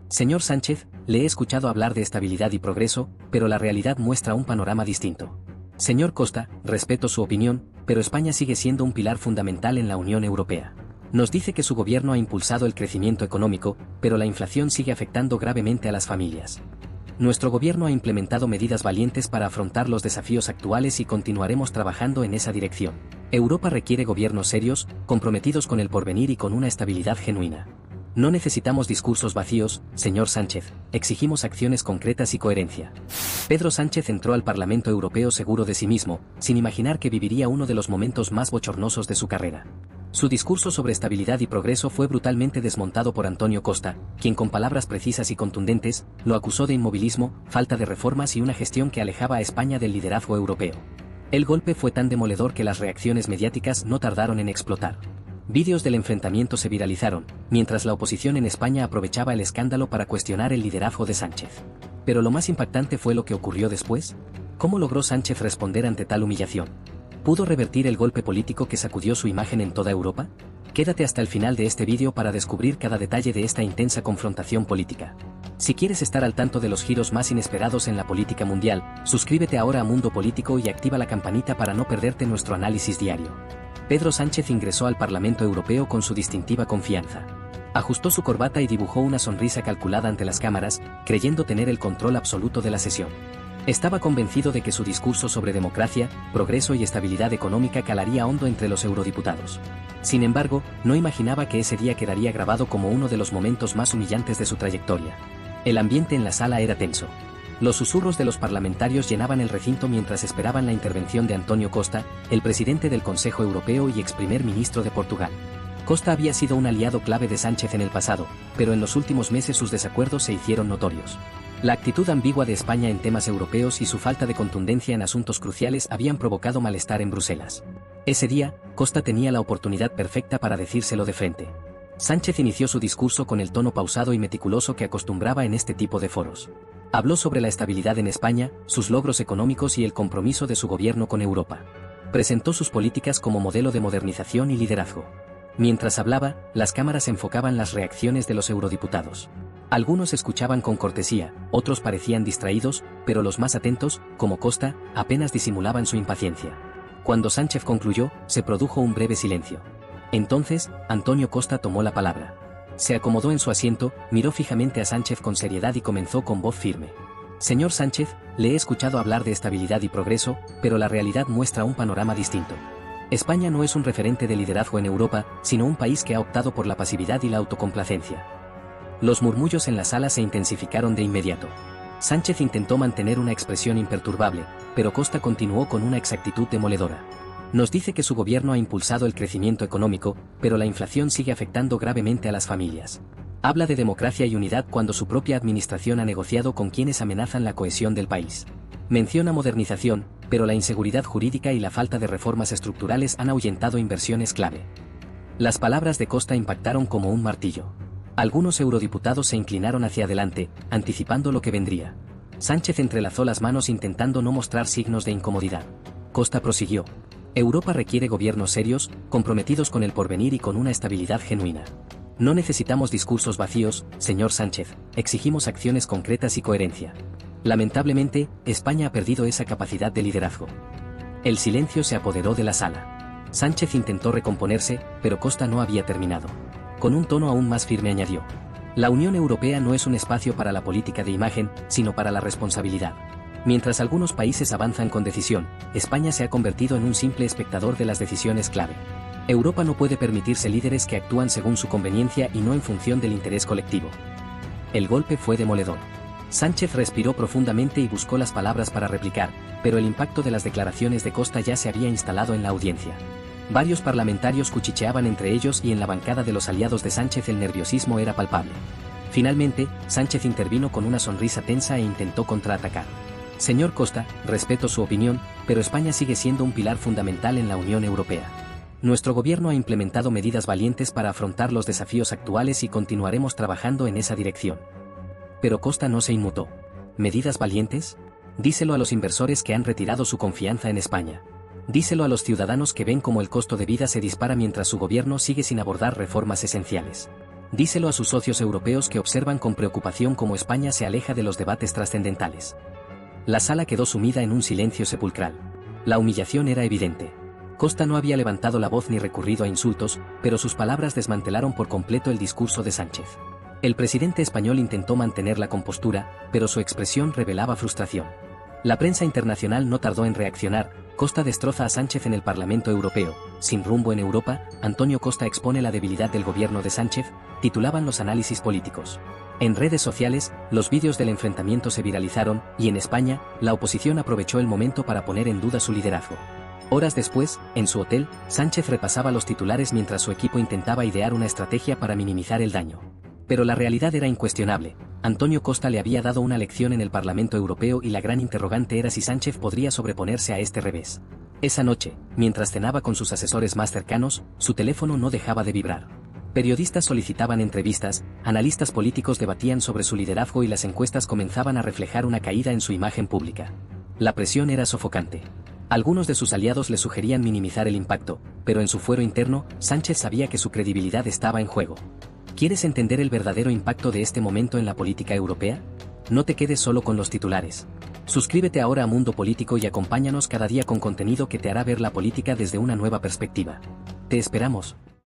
Señor Sánchez, le he escuchado hablar de estabilidad y progreso, pero la realidad muestra un panorama distinto. Señor Costa, respeto su opinión, pero España sigue siendo un pilar fundamental en la Unión Europea. Nos dice que su gobierno ha impulsado el crecimiento económico, pero la inflación sigue afectando gravemente a las familias. Nuestro gobierno ha implementado medidas valientes para afrontar los desafíos actuales y continuaremos trabajando en esa dirección. Europa requiere gobiernos serios, comprometidos con el porvenir y con una estabilidad genuina. No necesitamos discursos vacíos, señor Sánchez, exigimos acciones concretas y coherencia. Pedro Sánchez entró al Parlamento Europeo seguro de sí mismo, sin imaginar que viviría uno de los momentos más bochornosos de su carrera. Su discurso sobre estabilidad y progreso fue brutalmente desmontado por Antonio Costa, quien con palabras precisas y contundentes, lo acusó de inmovilismo, falta de reformas y una gestión que alejaba a España del liderazgo europeo. El golpe fue tan demoledor que las reacciones mediáticas no tardaron en explotar. Vídeos del enfrentamiento se viralizaron, mientras la oposición en España aprovechaba el escándalo para cuestionar el liderazgo de Sánchez. Pero lo más impactante fue lo que ocurrió después. ¿Cómo logró Sánchez responder ante tal humillación? ¿Pudo revertir el golpe político que sacudió su imagen en toda Europa? Quédate hasta el final de este vídeo para descubrir cada detalle de esta intensa confrontación política. Si quieres estar al tanto de los giros más inesperados en la política mundial, suscríbete ahora a Mundo Político y activa la campanita para no perderte nuestro análisis diario. Pedro Sánchez ingresó al Parlamento Europeo con su distintiva confianza. Ajustó su corbata y dibujó una sonrisa calculada ante las cámaras, creyendo tener el control absoluto de la sesión. Estaba convencido de que su discurso sobre democracia, progreso y estabilidad económica calaría hondo entre los eurodiputados. Sin embargo, no imaginaba que ese día quedaría grabado como uno de los momentos más humillantes de su trayectoria. El ambiente en la sala era tenso. Los susurros de los parlamentarios llenaban el recinto mientras esperaban la intervención de Antonio Costa, el presidente del Consejo Europeo y ex primer ministro de Portugal. Costa había sido un aliado clave de Sánchez en el pasado, pero en los últimos meses sus desacuerdos se hicieron notorios. La actitud ambigua de España en temas europeos y su falta de contundencia en asuntos cruciales habían provocado malestar en Bruselas. Ese día, Costa tenía la oportunidad perfecta para decírselo de frente. Sánchez inició su discurso con el tono pausado y meticuloso que acostumbraba en este tipo de foros. Habló sobre la estabilidad en España, sus logros económicos y el compromiso de su gobierno con Europa. Presentó sus políticas como modelo de modernización y liderazgo. Mientras hablaba, las cámaras enfocaban las reacciones de los eurodiputados. Algunos escuchaban con cortesía, otros parecían distraídos, pero los más atentos, como Costa, apenas disimulaban su impaciencia. Cuando Sánchez concluyó, se produjo un breve silencio. Entonces, Antonio Costa tomó la palabra. Se acomodó en su asiento, miró fijamente a Sánchez con seriedad y comenzó con voz firme. Señor Sánchez, le he escuchado hablar de estabilidad y progreso, pero la realidad muestra un panorama distinto. España no es un referente de liderazgo en Europa, sino un país que ha optado por la pasividad y la autocomplacencia. Los murmullos en la sala se intensificaron de inmediato. Sánchez intentó mantener una expresión imperturbable, pero Costa continuó con una exactitud demoledora. Nos dice que su gobierno ha impulsado el crecimiento económico, pero la inflación sigue afectando gravemente a las familias. Habla de democracia y unidad cuando su propia administración ha negociado con quienes amenazan la cohesión del país. Menciona modernización, pero la inseguridad jurídica y la falta de reformas estructurales han ahuyentado inversiones clave. Las palabras de Costa impactaron como un martillo. Algunos eurodiputados se inclinaron hacia adelante, anticipando lo que vendría. Sánchez entrelazó las manos intentando no mostrar signos de incomodidad. Costa prosiguió. Europa requiere gobiernos serios, comprometidos con el porvenir y con una estabilidad genuina. No necesitamos discursos vacíos, señor Sánchez, exigimos acciones concretas y coherencia. Lamentablemente, España ha perdido esa capacidad de liderazgo. El silencio se apoderó de la sala. Sánchez intentó recomponerse, pero Costa no había terminado. Con un tono aún más firme añadió. La Unión Europea no es un espacio para la política de imagen, sino para la responsabilidad. Mientras algunos países avanzan con decisión, España se ha convertido en un simple espectador de las decisiones clave. Europa no puede permitirse líderes que actúan según su conveniencia y no en función del interés colectivo. El golpe fue demoledor. Sánchez respiró profundamente y buscó las palabras para replicar, pero el impacto de las declaraciones de Costa ya se había instalado en la audiencia. Varios parlamentarios cuchicheaban entre ellos y en la bancada de los aliados de Sánchez el nerviosismo era palpable. Finalmente, Sánchez intervino con una sonrisa tensa e intentó contraatacar. Señor Costa, respeto su opinión, pero España sigue siendo un pilar fundamental en la Unión Europea. Nuestro gobierno ha implementado medidas valientes para afrontar los desafíos actuales y continuaremos trabajando en esa dirección. Pero Costa no se inmutó. ¿Medidas valientes? Díselo a los inversores que han retirado su confianza en España. Díselo a los ciudadanos que ven cómo el costo de vida se dispara mientras su gobierno sigue sin abordar reformas esenciales. Díselo a sus socios europeos que observan con preocupación cómo España se aleja de los debates trascendentales. La sala quedó sumida en un silencio sepulcral. La humillación era evidente. Costa no había levantado la voz ni recurrido a insultos, pero sus palabras desmantelaron por completo el discurso de Sánchez. El presidente español intentó mantener la compostura, pero su expresión revelaba frustración. La prensa internacional no tardó en reaccionar. Costa destroza a Sánchez en el Parlamento Europeo. Sin rumbo en Europa, Antonio Costa expone la debilidad del gobierno de Sánchez, titulaban los análisis políticos. En redes sociales, los vídeos del enfrentamiento se viralizaron, y en España, la oposición aprovechó el momento para poner en duda su liderazgo. Horas después, en su hotel, Sánchez repasaba los titulares mientras su equipo intentaba idear una estrategia para minimizar el daño. Pero la realidad era incuestionable. Antonio Costa le había dado una lección en el Parlamento Europeo y la gran interrogante era si Sánchez podría sobreponerse a este revés. Esa noche, mientras cenaba con sus asesores más cercanos, su teléfono no dejaba de vibrar. Periodistas solicitaban entrevistas, analistas políticos debatían sobre su liderazgo y las encuestas comenzaban a reflejar una caída en su imagen pública. La presión era sofocante. Algunos de sus aliados le sugerían minimizar el impacto, pero en su fuero interno, Sánchez sabía que su credibilidad estaba en juego. ¿Quieres entender el verdadero impacto de este momento en la política europea? No te quedes solo con los titulares. Suscríbete ahora a Mundo Político y acompáñanos cada día con contenido que te hará ver la política desde una nueva perspectiva. Te esperamos.